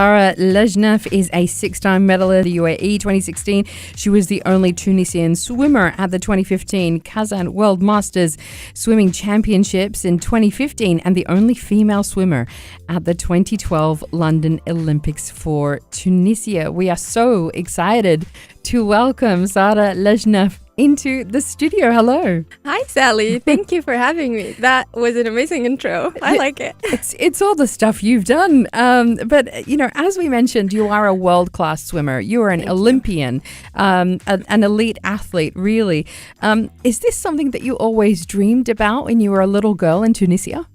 Sarra Lajnef is a six-time medalist at the UAE 2016. She was the only Tunisian swimmer at the 2015 Kazan World Masters Swimming Championships in 2015 and the only female swimmer at the 2012 London Olympics for Tunisia. We are so excited to welcome Sarra Lajnef into the studio. Hello. Hi, Sally. Thank you for having me. That was an amazing intro. I like it. It's all the stuff you've done. But, you know, as we mentioned, you are a world-class swimmer. You are an Olympian, an elite athlete, really. Is this something that you always dreamed about when you were a little girl in Tunisia?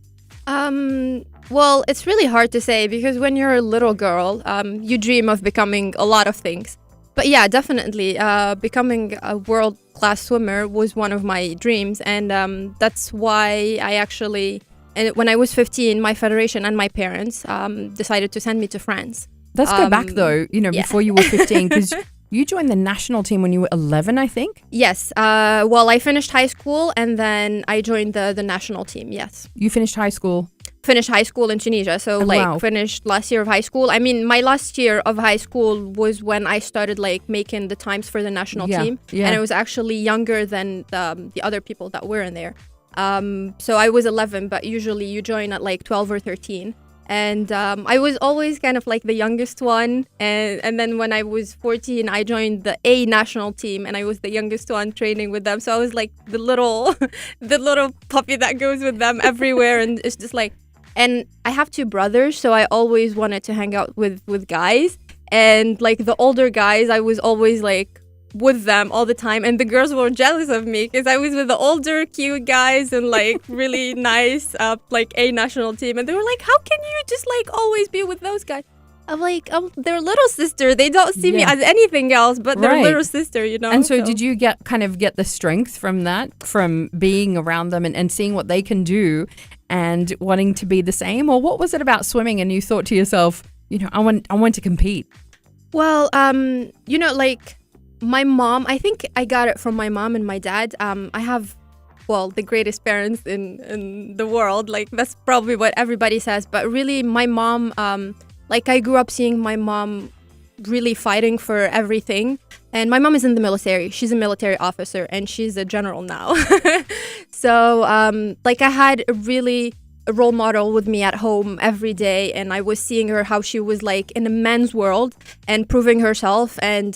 Well, it's really hard to say because when you're a little girl, you dream of becoming a lot of things. But yeah, definitely, becoming a world-class swimmer was one of my dreams. And that's why I actually, when I was 15, my federation and my parents decided to send me to France. Let's go back though, before you were 15, because you joined the national team when you were 11, I think? Yes. Well, I finished high school and then I joined the national team, yes. You finished high school? Finished high school in Tunisia. So finished last year of high school. I mean, my last year of high school was when I started making the times for the national team. Yeah. And I was actually younger than the other people that were in there. So I was 11, but usually you join at 12 or 13. And I was always kind of the youngest one. And then when I was 14, I joined the A national team and I was the youngest one training with them. So I was the little puppy that goes with them everywhere. And it's just and I have two brothers, so I always wanted to hang out with guys. And the older guys, I was always with them all the time. And the girls were jealous of me because I was with the older, cute guys and really nice, A national team. And they were like, how can you just always be with those guys? I'm their little sister. They don't see me as anything else but their little sister, And so did you get the strength from that, from being around them and seeing what they can do and wanting to be the same? Or what was it about swimming and you thought to yourself, I want to compete? Well, my mom, I think I got it from my mom and my dad. I have, the greatest parents in the world. That's probably what everybody says. But really, my mom, I grew up seeing my mom really fighting for everything. And my mom is in the military. She's a military officer and she's a general now. So, I had a role model with me at home every day. And I was seeing her how she was in a men's world and proving herself and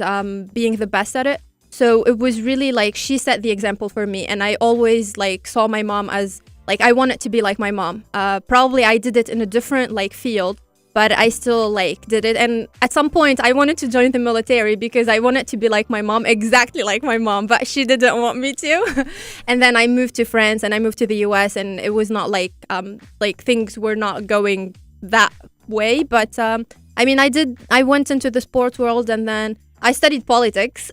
being the best at it. So it was really she set the example for me. And I always saw my mom as I wanted to be like my mom. Probably I did it in a different field. But I still did it. And at some point I wanted to join the military because I wanted to be like my mom, exactly like my mom, but she didn't want me to. And then I moved to France and I moved to the US and it was not things were not going that way. But I went into the sports world and then I studied politics.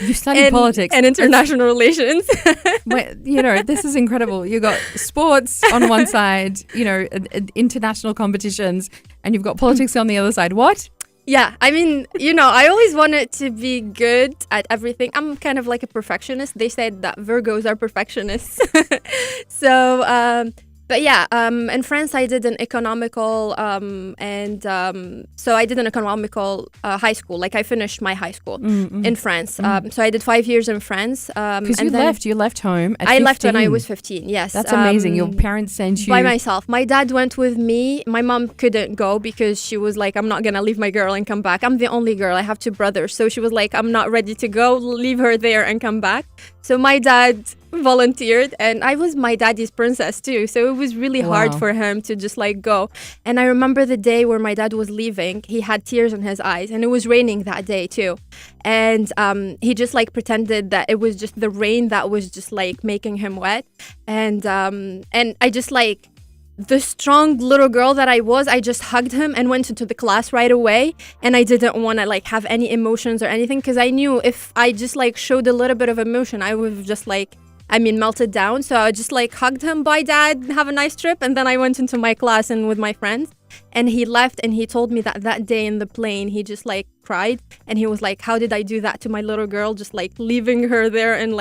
You studied politics? And international relations. This is incredible. You got sports on one side, international competitions, and you've got politics on the other side. What? Yeah, I always wanted to be good at everything. I'm kind of like a perfectionist. They said that Virgos are perfectionists. So, but yeah, in France, I did an economical, so I did an economical high school. I finished my high school in France. So I did 5 years in France. Because you left home at 15. I left when I was 15, yes. That's amazing. Your parents sent you... By myself. My dad went with me. My mom couldn't go because she was I'm not going to leave my girl and come back. I'm the only girl. I have two brothers. So she was I'm not ready to go. Leave her there and come back. So my dad volunteered and I was my daddy's princess too, so it was really hard for him to just go. And I remember the day where my dad was leaving, he had tears in his eyes and it was raining that day too, and he just pretended that it was just the rain that was just making him wet, and I just the strong little girl that I was, I just hugged him and went into the class right away. And I didn't want to have any emotions or anything because I knew if I just showed a little bit of emotion, I would have just melted down. So I just hugged him, bye dad, have a nice trip. And then I went into my class and with my friends and he left and he told me that day in the plane, he just cried. And he was how did I do that to my little girl? Just leaving her there in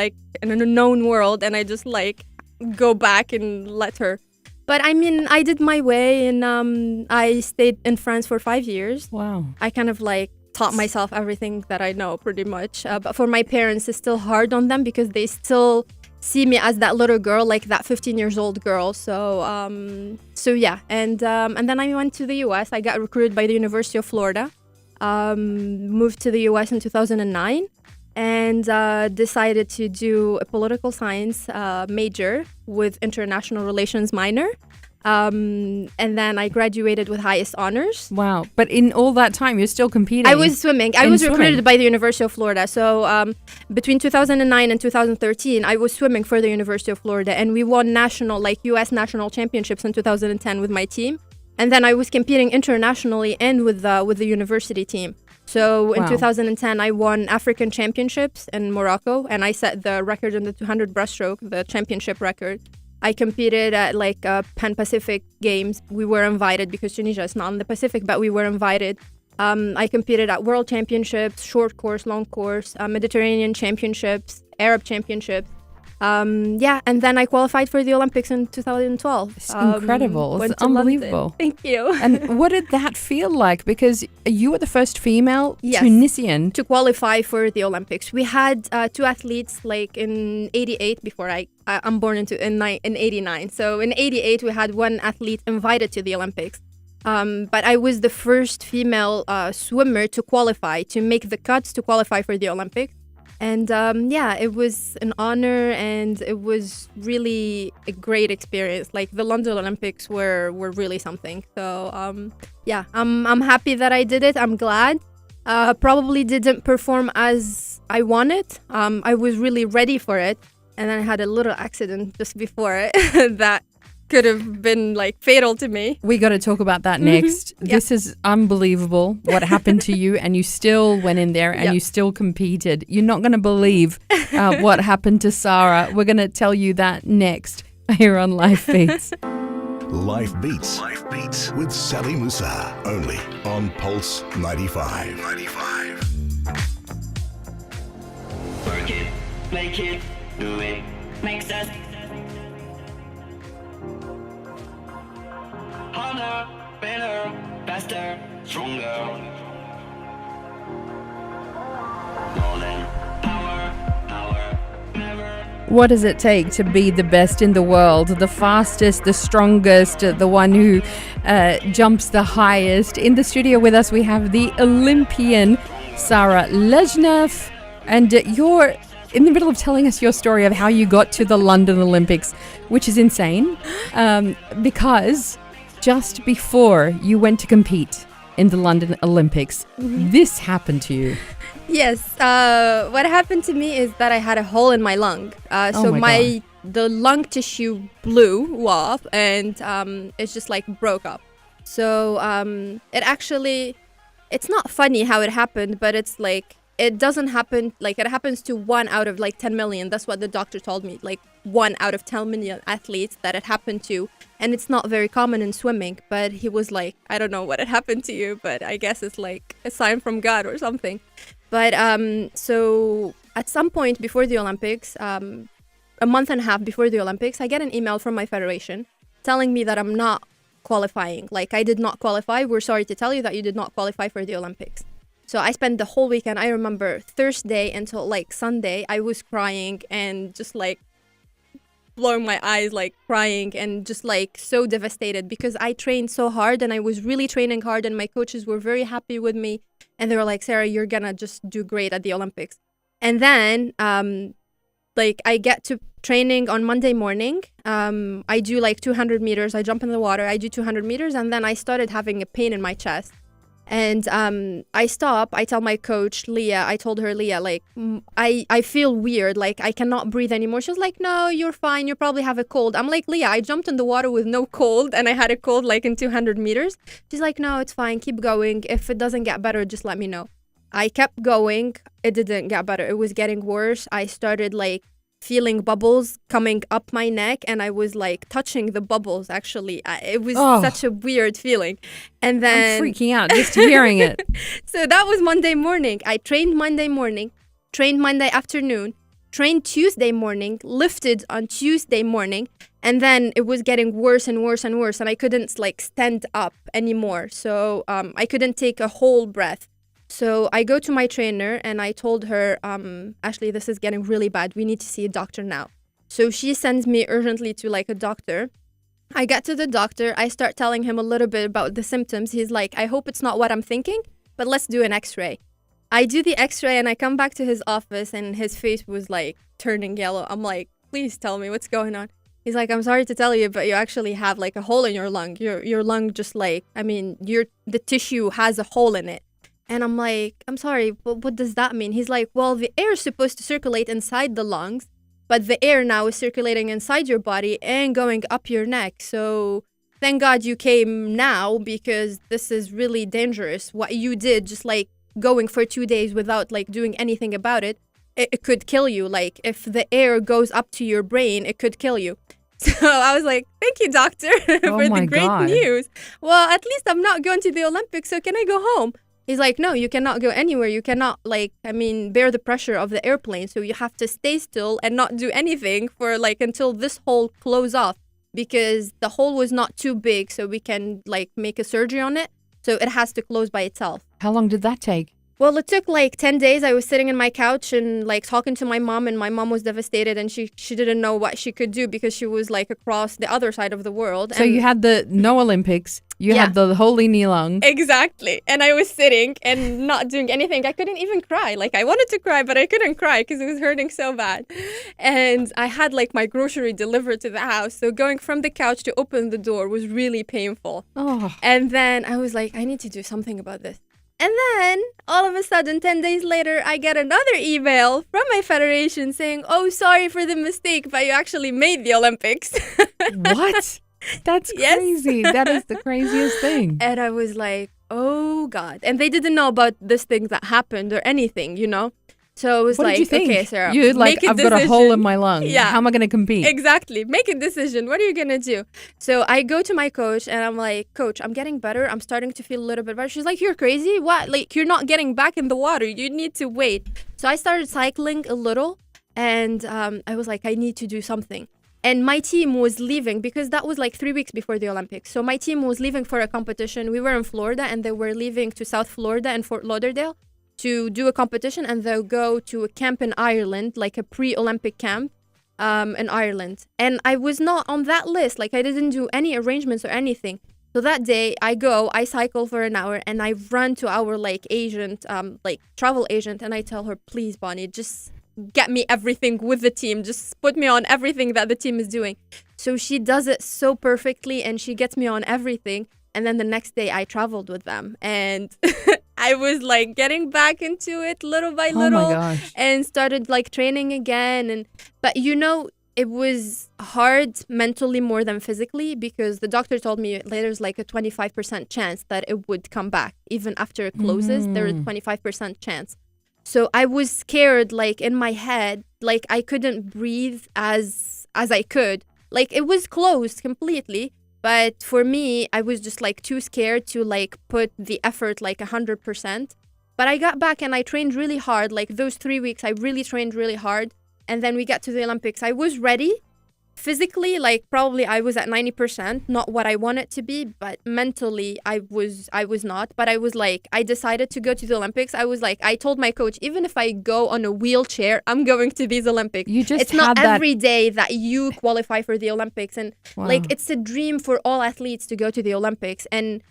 in an unknown world. And I just go back and let her But I mean, I did my way, and I stayed in France for 5 years. Wow. I kind of like taught myself everything that I know pretty much. But for my parents, it's still hard on them because they still see me as that little girl, like that 15 years old girl. So yeah. And then I went to the US. I got recruited by the University of Florida. Moved to the US in 2009 and decided to do a political science major with international relations minor. And then I graduated with highest honors. Wow. But in all that time, you're still competing. I was swimming. I was recruited by the University of Florida. So between 2009 and 2013, I was swimming for the University of Florida. And we won national, like US national championships in 2010 with my team. And then I was competing internationally and with the university team. So in 2010, I won African championships in Morocco. And I set the record in the 200 breaststroke, the championship record. I competed at like Pan Pacific Games. We were invited because Tunisia is not in the Pacific, but we were invited. I competed at World Championships, short course, long course, Mediterranean Championships, Arab Championships. And then I qualified for the Olympics in 2012. It's incredible. It's unbelievable. London. Thank you. And what did that feel like? Because you were the first female Tunisian to qualify for the Olympics. We had two athletes like in 88 before I'm born in 89. So in 88, we had one athlete invited to the Olympics. But I was the first female swimmer to qualify, to make the cuts to qualify for the Olympics. And it was an honor and it was really a great experience. Like the London Olympics were really something. So I'm happy that I did it. I'm glad. Probably didn't perform as I wanted. I was really ready for it. And then I had a little accident just before it that could have been like fatal to me. We got to talk about that next. This is unbelievable what happened to you, and you still went in there and you still competed. You're not going to believe what happened to Sarra. We're going to tell you that next here on Life Beats. Life Beats. Life Beats with Sally Musa. Only on Pulse 95. Work it, make it, do it, makes us harder, better, faster, stronger. More than power, never. What does it take to be the best in the world? The fastest, the strongest, the one who jumps the highest. In the studio with us, we have the Olympian, Sarra Lajnef. And you're in the middle of telling us your story of how you got to the London Olympics, which is insane. Because just before you went to compete in the London Olympics, this happened to you. Yes. What happened to me is that I had a hole in my lung. The lung tissue blew off and it's just like broke up. So it's not funny how it happened, but it's like, it doesn't happen, like it happens to 1 out of like 10 million. That's what the doctor told me, like 1 out of 10 million athletes that it happened to. And it's not very common in swimming, but he was like, I don't know what had happened to you, but I guess it's like a sign from God or something. But so at some point before the Olympics, a month and a half before the Olympics, I get an email from my federation telling me that I'm not qualifying. Like I did not qualify. We're sorry to tell you that you did not qualify for the Olympics. So I spent the whole weekend, I remember Thursday until like Sunday, I was crying and just like blowing my eyes, like crying and just like so devastated because I trained so hard and I was really training hard and my coaches were very happy with me. And they were like, Sarra, you're gonna just do great at the Olympics. And then like I get to training on Monday morning. I do like 200 meters. I jump in the water. I do 200 meters. And then I started having a pain in my chest. And I stop. I tell my coach, Leah, I told her, Leah, like, I feel weird. Like, I cannot breathe anymore. She was like, no, you're fine. You probably have a cold. I'm like, Leah, I jumped in the water with no cold. And I had a cold like in 200 meters. She's like, no, it's fine. Keep going. If it doesn't get better, just let me know. I kept going. It didn't get better. It was getting worse. I started like feeling bubbles coming up my neck and I was like touching the bubbles actually. It was such a weird feeling. And then I'm freaking out just hearing it. So that was Monday morning. I trained Monday morning, trained Monday afternoon, trained Tuesday morning, lifted on Tuesday morning, And then it was getting worse and worse and worse, and I couldn't like stand up anymore. So I couldn't take a whole breath. So I go to my trainer and I told her, Ashley, this is getting really bad. We need to see a doctor now. So she sends me urgently to like a doctor. I get to the doctor. I start telling him a little bit about the symptoms. He's like, I hope it's not what I'm thinking, but let's do an x-ray. I do the x-ray and I come back to his office and his face was like turning yellow. I'm like, please tell me what's going on. He's like, I'm sorry to tell you, but you actually have like a hole in your lung. Your lung just like, the tissue has a hole in it. And I'm like, I'm sorry, but what does that mean? He's like, well, the air is supposed to circulate inside the lungs, but the air now is circulating inside your body and going up your neck. So thank God you came now, because this is really dangerous. What you did, just like going for 2 days without like doing anything about it, it could kill you. Like if the air goes up to your brain, it could kill you. So I was like, thank you, doctor, for the great news. Well, at least I'm not going to the Olympics, so can I go home? He's like, no, you cannot go anywhere. You cannot, bear the pressure of the airplane. So you have to stay still and not do anything for, until this hole close off. Because the hole was not too big, so we can, make a surgery on it. So it has to close by itself. How long did that take? Well, it took 10 days. I was sitting in my couch and talking to my mom, and my mom was devastated, and she didn't know what she could do because she was across the other side of the world. So you had the no Olympics, you had the hole in your lung. Exactly. And I was sitting and not doing anything. I couldn't even cry. I wanted to cry, but I couldn't cry because it was hurting so bad. And I had my grocery delivered to the house. So going from the couch to open the door was really painful. Oh. And then I was like, I need to do something about this. And then, all of a sudden, 10 days later, I get another email from my federation saying, oh, sorry for the mistake, but you actually made the Olympics. What? That's crazy. That is the craziest thing. And I was like, oh, God. And they didn't know about this thing that happened or anything, So it was what did you think? Okay, Sarah, You're like, I've got a hole in my lung. Yeah. How am I going to compete? Exactly. Make a decision. What are you going to do? So I go to my coach and I'm like, Coach, I'm getting better. I'm starting to feel a little bit better. She's like, you're crazy. What? You're not getting back in the water. You need to wait. So I started cycling a little and I was like, I need to do something. And my team was leaving because that was 3 weeks before the Olympics. So my team was leaving for a competition. We were in Florida and they were leaving to South Florida and Fort Lauderdale to do a competition, and they'll go to a camp in Ireland, a pre-Olympic camp in Ireland. And I was not on that list. I didn't do any arrangements or anything. So that day I cycle for an hour and I run to our agent, travel agent, and I tell her, please, Bonnie, just get me everything with the team. Just put me on everything that the team is doing. So she does it so perfectly and she gets me on everything. And then the next day I traveled with them and I was getting back into it little by little. Oh my gosh. And started training again. But it was hard mentally more than physically because the doctor told me there's a 25% chance that it would come back. Even after it closes, there is a 25% chance. So I was scared, in my head, I couldn't breathe as I could. It was closed completely. But for me, I was just too scared to put the effort 100%. But I got back and I trained really hard. Those 3 weeks, I really trained really hard. And then we got to the Olympics. I was ready. Physically, probably I was at 90%, not what I wanted to be, but mentally I was not. But I was I decided to go to the Olympics. I was I told my coach, even if I go on a wheelchair, I'm going to these Olympics. It's not every day that you qualify for the Olympics. And wow. It's a dream for all athletes to go to the Olympics. And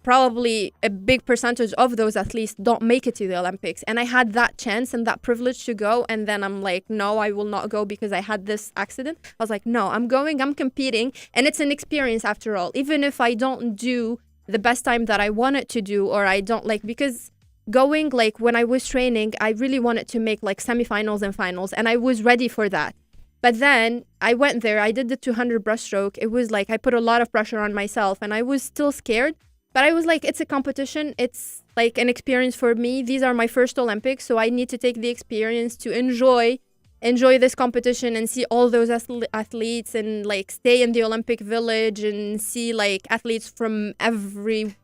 probably a big percentage of those athletes don't make it to the Olympics. And I had that chance and that privilege to go. And then I'm no, I will not go because I had this accident. I was no, I'm going, I'm competing. And it's an experience after all. Even if I don't do the best time that I wanted to do, or I don't because going when I was training, I really wanted to make semifinals and finals. And I was ready for that. But then I went there, I did the 200 breaststroke. It was I put a lot of pressure on myself and I was still scared. But I was it's a competition. It's an experience for me. These are my first Olympics, so I need to take the experience to enjoy this competition and see all those athletes and stay in the Olympic Village and see athletes from every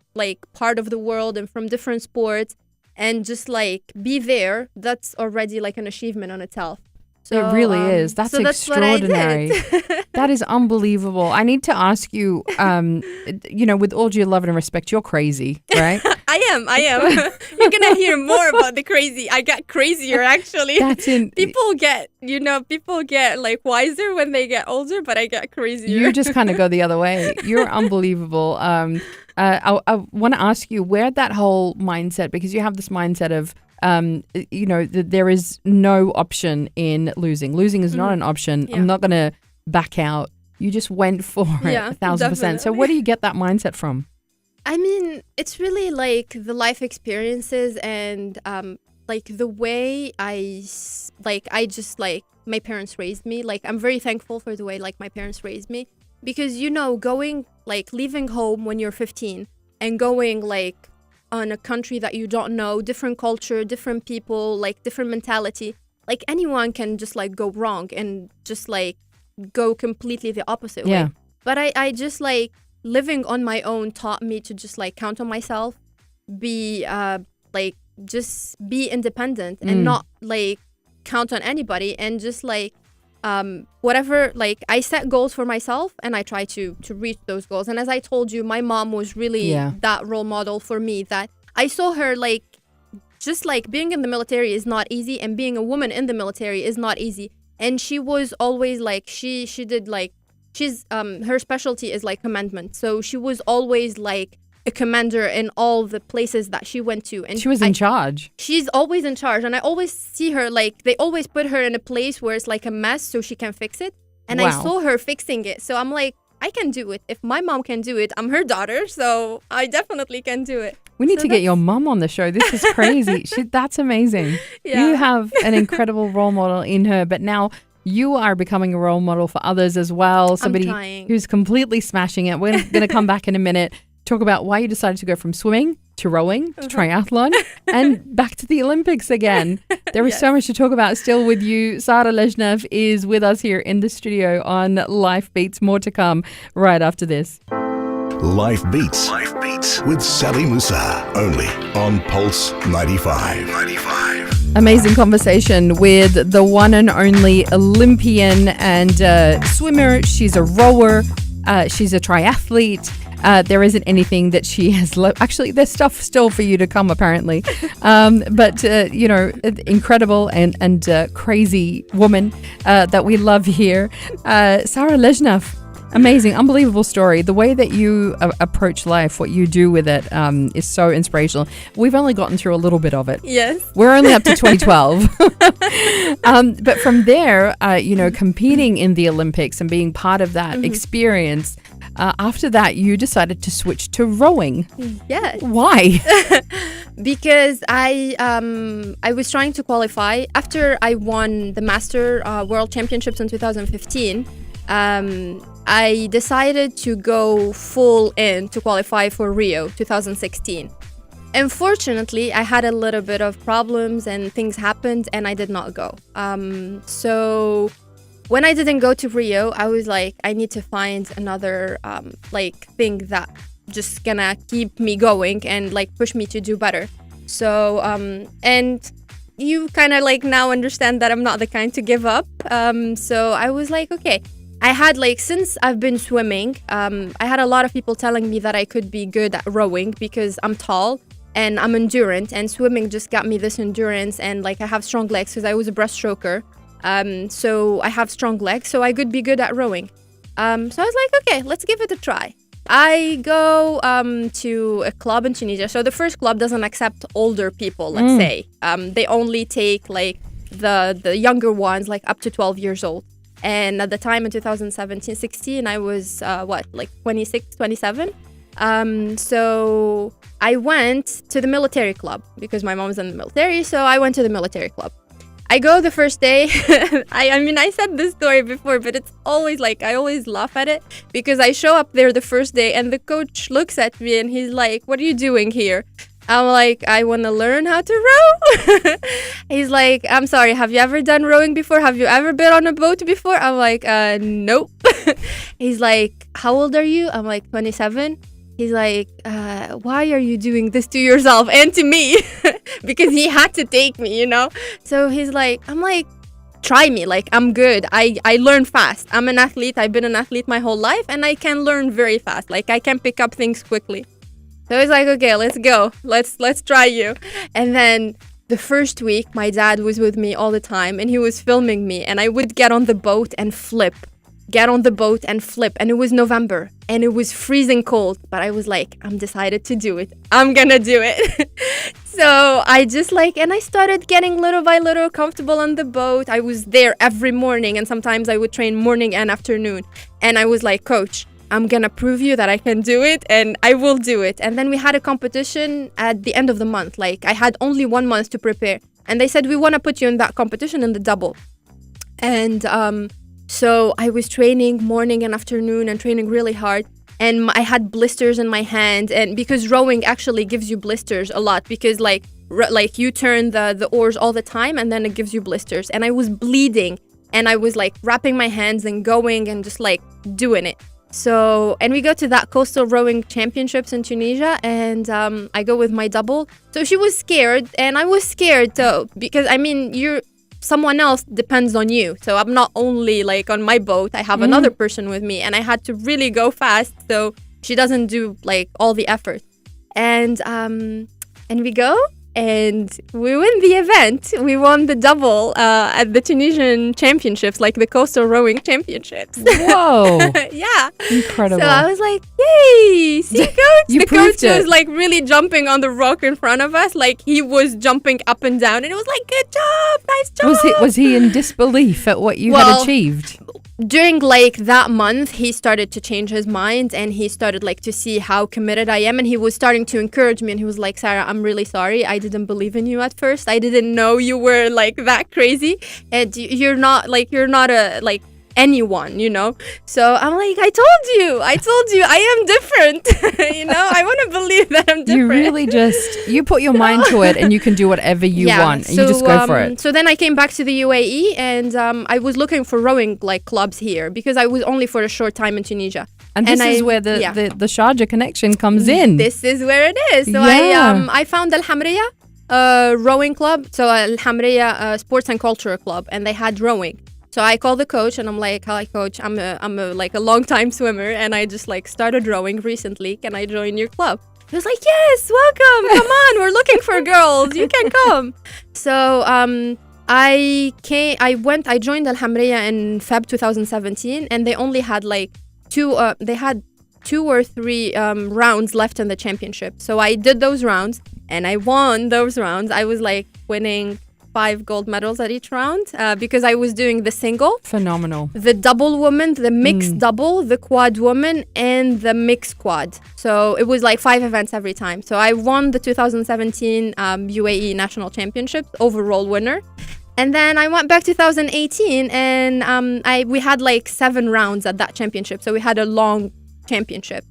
part of the world and from different sports and just be there. That's already an achievement on itself. So, it really is. That's extraordinary. That's what I did. That is unbelievable. I need to ask you, with all due love and respect, you're crazy, right? I am. You're gonna hear more about the crazy. I got crazier actually. People get like wiser when they get older, but I got crazier. You just kind of go the other way. You're unbelievable. I want to ask you where that whole mindset, because you have this mindset of there is no option in losing. Losing is not an option. Yeah. I'm not going to back out. You just went for it 1,000%. So where do you get that mindset from? I mean, it's really like the life experiences and like the way my parents raised me. Like, I'm very thankful for the way like my parents raised me, because going like leaving home when you're 15 and going like on a country that you don't know, different culture, different people, like different mentality, like anyone can just like go wrong and just like go completely the opposite way. But I just like living on my own taught me to just like count on myself, be just be independent and not like count on anybody, and just like whatever, like I set goals for myself and I try to reach those goals. And as I told you, my mom was really that role model for me, that I saw her like just like being in the military is not easy, and being a woman in the military is not easy. And she was always like she did like she's her specialty is like commandment, so she was always like a commander in all the places that she went to, and she was in charge. She's always in charge, and I always see her like they always put her in a place where it's like a mess so she can fix it. And I saw her fixing it, so I'm like, I can do it. If my mom can do it, I'm her daughter, so I definitely can do it. We need to get your mom on the show. This is crazy. That's amazing. Yeah. You have an incredible role model in her, but now you are becoming a role model for others as well. Somebody who's completely smashing it. We're going to come back in a minute, talk about why you decided to go from swimming to rowing to triathlon and back to the Olympics again. There is so much to talk about still with you. Sarra Lajnef is with us here in the studio on Life Beats. More to come right after this. Life Beats with Sally Musa, only on Pulse 95. Amazing conversation with the one and only Olympian and swimmer. She's a rower. She's a triathlete. There isn't anything that she has actually, there's stuff still for you to come, apparently. But incredible and crazy woman that we love here. Sarra Lajnef. Amazing, unbelievable story. The way that you approach life, what you do with it, is so inspirational. We've only gotten through a little bit of it. Yes. We're only up to 2012. But from there, competing in the Olympics and being part of that experience, after that, you decided to switch to rowing. Yes. Why? Because I was trying to qualify. After I won the Master World Championships in 2015, I decided to go full in to qualify for Rio 2016. Unfortunately, I had a little bit of problems and things happened and I did not go. So when I didn't go to Rio, I was like, I need to find another thing that just gonna keep me going and like push me to do better. So and you kind of like now understand that I'm not the kind to give up. So I was like, okay. I had since I've been swimming, I had a lot of people telling me that I could be good at rowing because I'm tall and I'm endurant, and swimming just got me this endurance, and I have strong legs because I was a breaststroker. So I have strong legs, so I could be good at rowing. So I was like, okay, let's give it a try. I go to a club in Tunisia. So the first club doesn't accept older people, let's say. They only take the younger ones, up to 12 years old. And at the time in 2017-16, I was 26, 27. So I went to the military club because my mom's in the military. So I went to the military club. I go the first day. I mean, I said this story before, but it's always I always laugh at it because I show up there the first day and the coach looks at me and he's like, "What are you doing here?" I'm like, "I want to learn how to row." He's like, "I'm sorry, have you ever done rowing before? Have you ever been on a boat before?" I'm like, nope. He's like, "How old are you?" I'm like, 27. He's like, "Why are you doing this to yourself and to me?" Because he had to take me, So he's like, I'm like, try me. Like, I'm good. I learn fast. I'm an athlete. I've been an athlete my whole life, and I can learn very fast. Like, I can pick up things quickly. So he's like, okay, let's go. Let's try you. And then the first week, my dad was with me all the time, and he was filming me, and I would get on the boat and flip. And it was November, and it was freezing cold, but I was like, I'm decided to do it. I'm gonna do it. So I just and I started getting little by little comfortable on the boat. I was there every morning, and sometimes I would train morning and afternoon. And I was like, coach, I'm gonna prove you that I can do it, and I will do it. And then we had a competition at the end of the month. Like, I had only 1 month to prepare, and they said, we want to put you in that competition in the double. And so I was training morning and afternoon and training really hard, and I had blisters in my hand. And because rowing actually gives you blisters a lot, because like you turn the oars all the time, and then it gives you blisters. And I was bleeding, and I was like wrapping my hands and going and just like doing it. So, and we go to that coastal rowing championships in Tunisia, and I go with my double. So she was scared, and I was scared too, because I mean, someone else depends on you. So I'm not only like on my boat, I have another person with me, and I had to really go fast so she doesn't do like all the effort. And we go, and we win the event. We won the double at the Tunisian championships, like the coastal rowing championships. Whoa. Yeah. Incredible. So I was like, yay, see, coach? You the coach proved it. was like really jumping on the rock in front of us. Like, he was jumping up and down, and it was like, good job, nice job. Was he in disbelief at what you had achieved? During like that month, he started to change his mind, and he started like to see how committed I am, and he was starting to encourage me, and he was like, Sarah, I'm really sorry. I didn't believe in you at first. I didn't know you were like that crazy, and you're not a like anyone, you know. So I'm like, I told you I am different. You know, I want to believe that I'm different. You really you put your mind to it, and you can do whatever you want, and you just go for it. So then I came back to the UAE, and I was looking for rowing like clubs here, because I was only for a short time in Tunisia. And this is where the Sharjah connection comes in. This is where it is. So I found Al Hamriya rowing club. So Al Hamriya Sports and Culture Club, and they had rowing. So I called the coach, and I'm like, hi coach, I'm a long time swimmer, and I just like started rowing recently. Can I join your club? He was like, yes, welcome, come on, we're looking for girls, you can come. So I joined Al Hamriya in Feb 2017, and they only had like two or three rounds left in the championship. So I did those rounds, and I won those rounds. I was like winning 5 gold medals at each round, because I was doing the single, phenomenal, the double woman, the mixed double, the quad woman, and the mixed quad. So it was like 5 events every time. So I won the 2017 UAE National Championships, overall winner. And then I went back 2018, and we had like 7 rounds at that championship. So we had a long championship.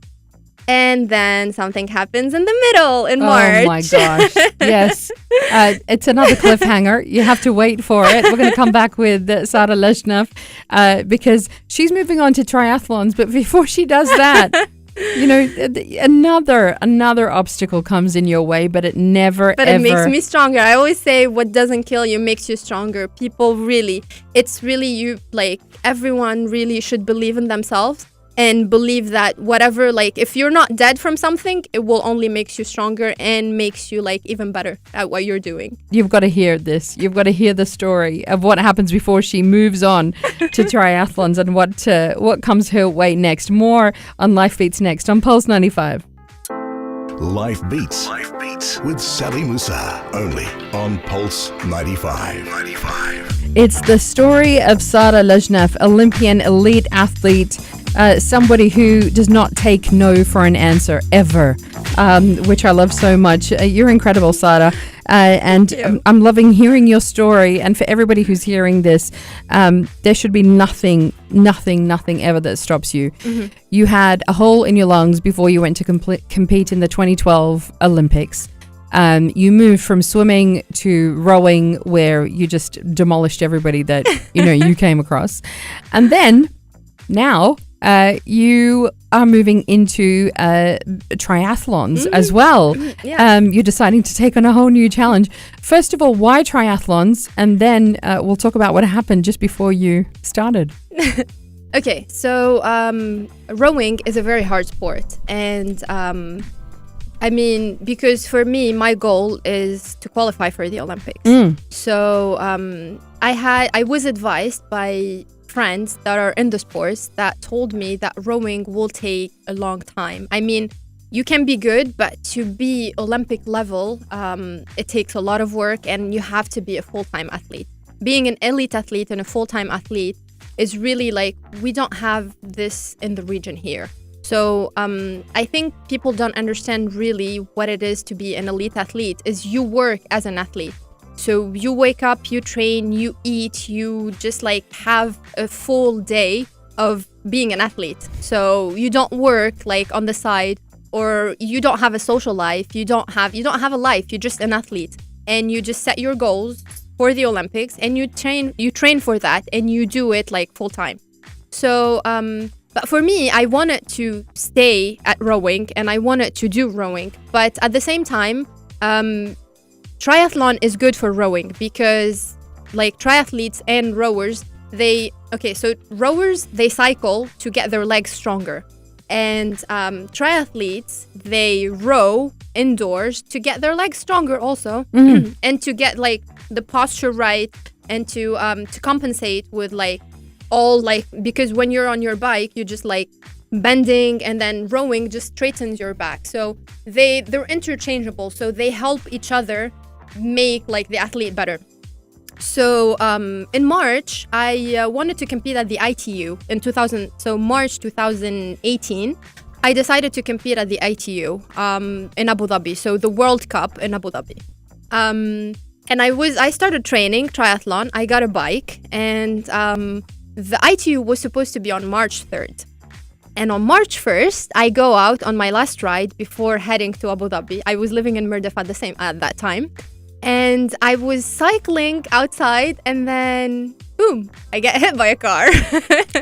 And then something happens in the middle in March. Oh my gosh. Yes. It's another cliffhanger. You have to wait for it. We're going to come back with Sarra Lajnef because she's moving on to triathlons. But before she does that, you know, another obstacle comes in your way, but it never, But ever... it makes me stronger. I always say what doesn't kill you makes you stronger. People really, it's really you, like everyone really should believe in themselves. And believe that whatever, like if you're not dead from something, it will only makes you stronger and makes you like even better at what you're doing. You've got to hear this. You've got to hear the story of what happens before she moves on to triathlons and what comes her way next. More on Life Beats next on Pulse 95. Life Beats with Sally Musa, only on Pulse 95. It's the story of Sarra Lajnef, Olympian elite athlete, somebody who does not take no for an answer ever, which I love so much. You're incredible, Sarra, and I'm loving hearing your story. And for everybody who's hearing this, there should be nothing ever that stops you. Mm-hmm. You had a hole in your lungs before you went to compete in the 2012 Olympics. You moved from swimming to rowing, where you just demolished everybody that you came across, and then now you are moving into triathlons as well. Yeah. You're deciding to take on a whole new challenge. First of all, why triathlons? And then we'll talk about what happened just before you started. Okay, so rowing is a very hard sport, and I mean, because for me, my goal is to qualify for the Olympics. So I was advised by friends that are in the sports that told me that rowing will take a long time. I mean, you can be good, but to be Olympic level, it takes a lot of work, and you have to be a full-time athlete. Being an elite athlete and a full-time athlete is really like, we don't have this in the region here. So I think people don't understand really what it is to be an elite athlete. Is you work as an athlete. So you wake up, you train, you eat, you just like have a full day of being an athlete. So you don't work like on the side, or you don't have a social life. You don't have a life. You're just an athlete, and you just set your goals for the Olympics, and you train for that, and you do it like full time. So but for me, I wanted to stay at rowing, and I wanted to do rowing. But at the same time, triathlon is good for rowing, because like triathletes and rowers, so rowers, they cycle to get their legs stronger. And triathletes, they row indoors to get their legs stronger also, and to get like the posture right, and to compensate with like all like, because when you're on your bike, you just like bending, and then rowing just straightens your back. So they're interchangeable, so they help each other make like the athlete better. So in March, I wanted to compete at the ITU in 2000. So March 2018, I decided to compete at the ITU in Abu Dhabi. So the World Cup in Abu Dhabi. And I started training triathlon. I got a bike, and the ITU was supposed to be on March 3rd. And on March 1st, I go out on my last ride before heading to Abu Dhabi. I was living in Mirdif at that time. And I was cycling outside, and then boom, I get hit by a car.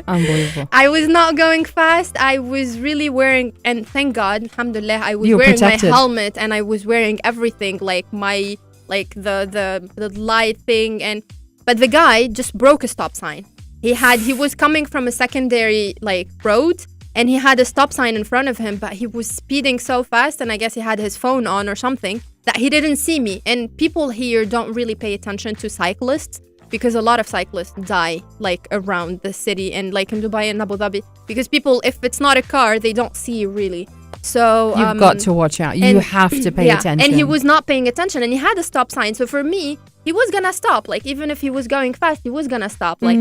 Unbelievable. I was not going fast. I was really wearing, and thank God, alhamdulillah, I was wearing protected. my helmet, and I was wearing everything, like my, like the light thing. But the guy just broke a stop sign. He was coming from a secondary like road, and he had a stop sign in front of him, but he was speeding so fast, and I guess he had his phone on or something, that he didn't see me. And people here don't really pay attention to cyclists, because a lot of cyclists die like around the city, and like in Dubai and Abu Dhabi, because people, if it's not a car, they don't see you really. So you've got to watch out. You have to pay attention. And he was not paying attention, and he had a stop sign. So for me, he was gonna stop. Like, even if he was going fast, he was gonna stop. Like,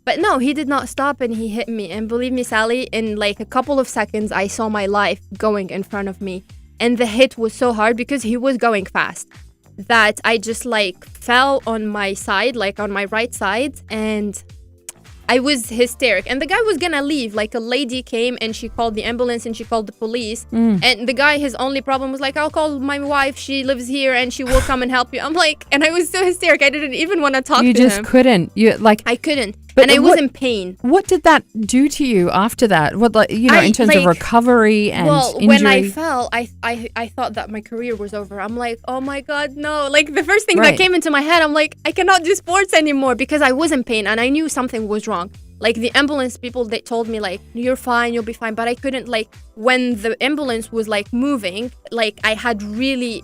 but no, he did not stop, and he hit me. And believe me, Sally, in like a couple of seconds, I saw my life going in front of me. And the hit was so hard, because he was going fast, that I just like fell on my side, like on my right side, and I was hysteric. And the guy was gonna leave. Like, a lady came, and she called the ambulance, and she called the police. And the guy, his only problem was like, I'll call my wife. She lives here, and she will come and help you. I'm like, and I was so hysteric. I didn't even want to talk to him. You just couldn't. I couldn't. But and I was in pain. What did that do to you after that? What, like, you know, in terms of recovery and injury? When I fell, I thought that my career was over. I'm like, oh my God, no. Like, the first thing that came into my head, I'm like, I cannot do sports anymore, because I was in pain, and I knew something was wrong. Like, the ambulance people, they told me like, you're fine, you'll be fine. But I couldn't, like, when the ambulance was like moving, like, I had really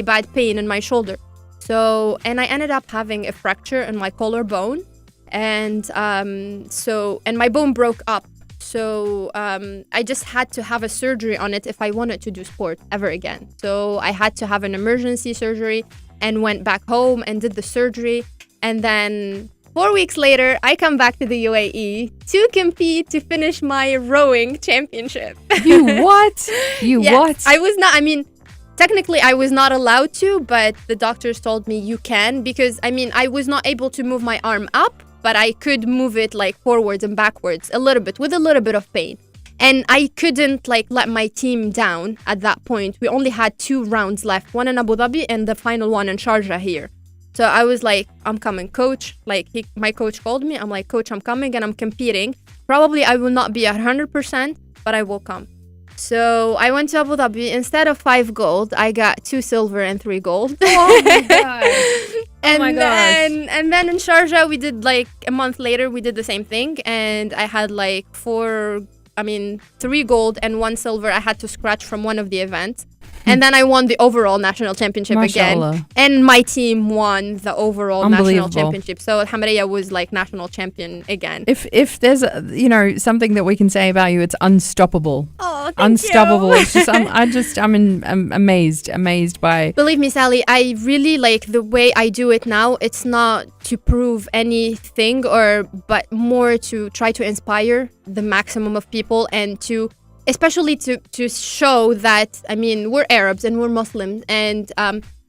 bad pain in my shoulder. So, and I ended up having a fracture in my collarbone. And and my bone broke up. So I just had to have a surgery on it if I wanted to do sport ever again. So I had to have an emergency surgery, and went back home and did the surgery. And then 4 weeks later, I come back to the UAE to compete, to finish my rowing championship. You what? Yes. What? I was not, I mean, technically I was not allowed to, but the doctors told me you can, because I mean, I was not able to move my arm up, but I could move it like forwards and backwards a little bit, with a little bit of pain. And I couldn't like let my team down at that point. We only had 2 rounds left, one in Abu Dhabi and the final one in Sharjah here. So I was like, I'm coming, coach. Like my coach called me. I'm like, coach, I'm coming and I'm competing. Probably I will not be 100%, but I will come. So I went to Abu Dhabi. Instead of 5 gold, I got 2 silver and 3 gold. Oh my god! And my gosh. then in Sharjah, we did like a month later, we did the same thing. And I had like 3 gold and 1 silver. I had to scratch from one of the events. And then I won the overall national championship Mashallah. again. And my team won the overall national Unbelievable. championship. So Alhamdulillah was like national champion again. If there's something that we can say about you, it's unstoppable. Oh, thank Unstoppable. you. It's just I'm amazed by. Believe me, Sally, I really like the way I do it now. It's not to prove anything but more to try to inspire the maximum of people and to especially to show that, I mean, we're Arabs and we're Muslims, and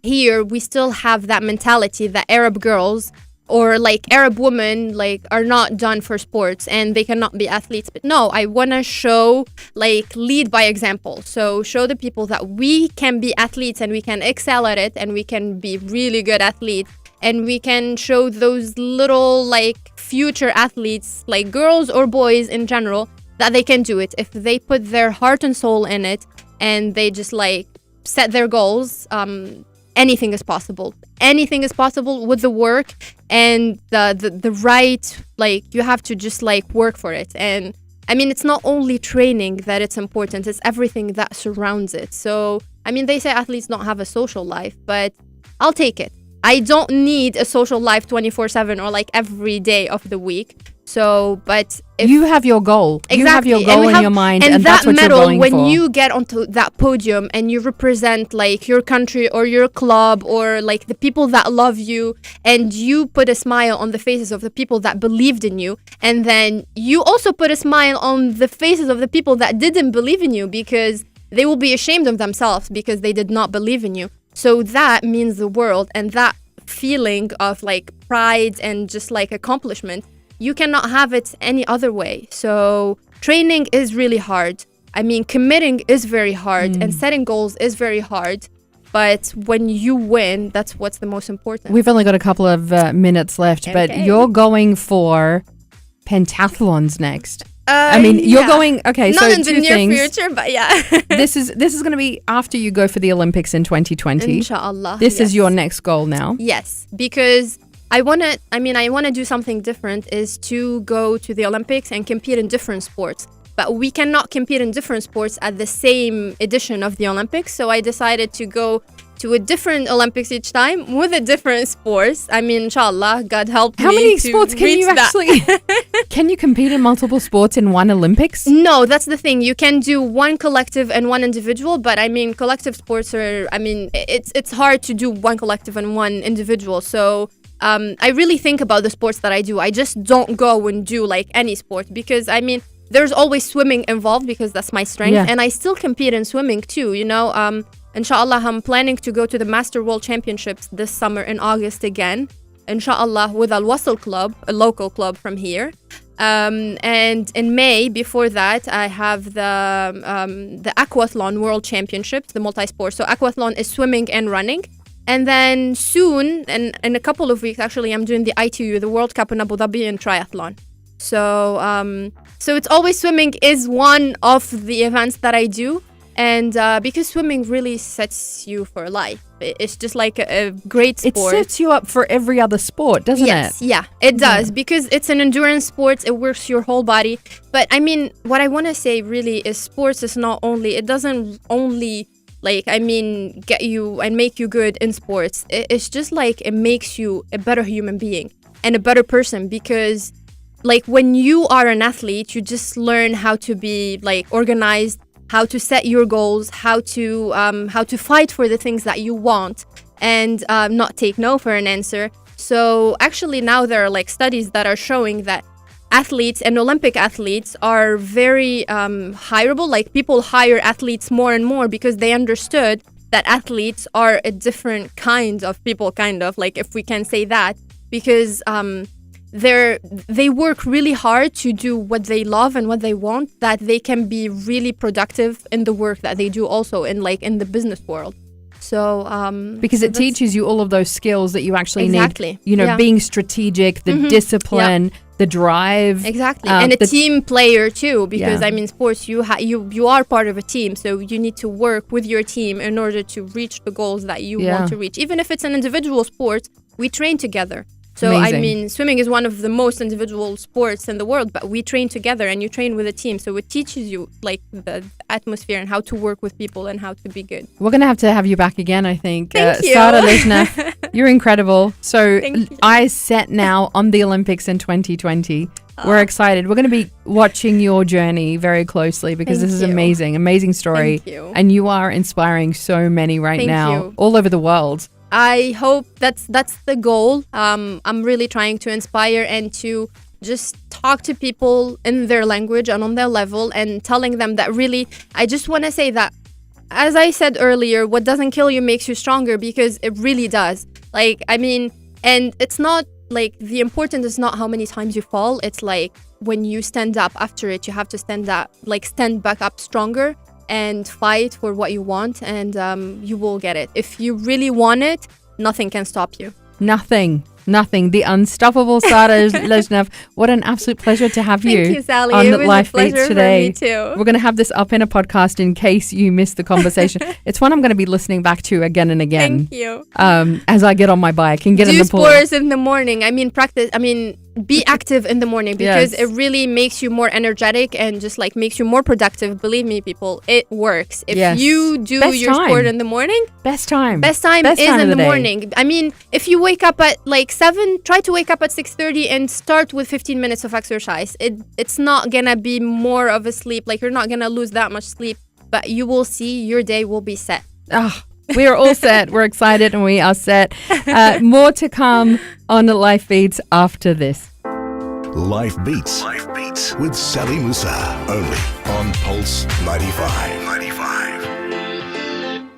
here we still have that mentality that Arab girls or like Arab women like are not done for sports and they cannot be athletes. But no, I want to show, like, lead by example. So show the people that we can be athletes and we can excel at it and we can be really good athletes. And we can show those little like future athletes, like girls or boys in general, that they can do it if they put their heart and soul in it and they just like set their goals. Anything is possible. Anything is possible with the work and the right, like, you have to just like work for it. And I mean, it's not only training that it's important, it's everything that surrounds it. So I mean, they say athletes don't have a social life, but I'll take it. I don't need a social life 24/7 or like every day of the week. So, but if You have your goal. Exactly. You have your goal in your mind, and that that's what medal, you're going when for. you get onto that podium and you represent like your country or your club or like the people that love you, and you put a smile on the faces of the people that believed in you, and then you also put a smile on the faces of the people that didn't believe in you because they will be ashamed of themselves because they did not believe in you. So that means the world, and that feeling of like pride and just like accomplishment, you cannot have it any other way. So training is really hard. I mean, committing is very hard and setting goals is very hard. But when you win, that's what's the most important. We've only got a couple of minutes left, but Okay. you're going for pentathlons next. I mean, you're going. Okay, not so in two the near things. future, but yeah. This is going to be after you go for the Olympics in 2020. Inshallah. This yes. is your next goal now. Yes, because I want to do something different, is to go to the Olympics and compete in different sports. But we cannot compete in different sports at the same edition of the Olympics. So I decided to go to a different Olympics each time with a different sports. I mean, inshallah, God help me. How many to sports can reach you that. actually? Can you compete in multiple sports in one Olympics? No, that's the thing. You can do one collective and one individual, but I mean, collective sports are, I mean, it's hard to do one collective and one individual. So I really think about the sports that I do. I just don't go and do like any sport because, I mean, there's always swimming involved because that's my strength. Yeah. And I still compete in swimming too, you know. Inshallah, I'm planning to go to the Master World Championships this summer in August again. Inshallah, with Al Wasl Club, a local club from here. And in May, before that, I have the Aquathlon World Championships, the multi-sport. So Aquathlon is swimming and running. And then soon, and in a couple of weeks, actually, I'm doing the ITU, the World Cup in Abu Dhabi in triathlon. So it's always swimming is one of the events that I do. And because swimming really sets you for life. It's just like a great sport. It sets you up for every other sport, doesn't Yes, it? yeah, it does, because it's an endurance sport. It works your whole body. But I mean, what I want to say really is sports is not only, it doesn't only like, I mean, get you and make you good in sports. It's just like it makes you a better human being and a better person, because like when you are an athlete, you just learn how to be like organized, how to set your goals, how to fight for the things that you want, and not take no for an answer. So actually now there are like studies that are showing that athletes and Olympic athletes are very hireable. Like people hire athletes more and more because they understood that athletes are a different kind of people, kind of like, if we can say that, because they work really hard to do what they love and what they want, that they can be really productive in the work that they do, also in like in the business world. So because it teaches you all of those skills that you actually Exactly. need. You know, Yeah. being strategic, the discipline, the drive. Exactly, and a team player too, because Yeah. I mean, sports, you are part of a team, so you need to work with your team in order to reach the goals that you Yeah. want to reach. Even if it's an individual sport, we train together. So I Amazing. mean, swimming is one of the most individual sports in the world, but we train together, and you train with a team. So it teaches you like the atmosphere and how to work with people and how to be good. We're going to have you back again, I think. Thank you. Sarra Lajnef, you're incredible. So Thank you. eyes set now on the Olympics in 2020. We're excited. We're going to be watching your journey very closely because Thank this is you. amazing story. Thank you. And you are inspiring so many right Thank now you. all over the world. I hope that's the goal. I'm really trying to inspire and to just talk to people in their language and on their level and telling them that really, I just want to say that, as I said earlier, what doesn't kill you makes you stronger, because it really does. Like, I mean, and it's not like the important is not how many times you fall. It's like when you stand up after it, you have to stand back up stronger and fight for what you want, and you will get it. If you really want it, nothing can stop you. Nothing. The unstoppable Sarra Lajnef. What an absolute pleasure to have you. Thank you, Sally. On It the was Life a pleasure Beats for today. me too. We're going to have this up in a podcast in case you missed the conversation. It's one I'm going to be listening back to again and again. Thank you. As I get on my bike and get in Do the pool. sports in the morning. I mean, practice. I mean, be active in the morning, because Yes. it really makes you more energetic and just like makes you more productive. Believe me, people, it works. If Yes. you do Best your time. sport in the morning, Best time best time Best is time in of the day. morning. I mean, if you wake up at like 7, try to wake up at 6:30 and start with 15 minutes of exercise. It's not gonna be more of a sleep. Like, you're not gonna lose that much sleep, but you will see your day will be set. We are all set. We're excited and we are set. More to come on Life Beats after this. Life Beats with Sally Musa, only on Pulse 95.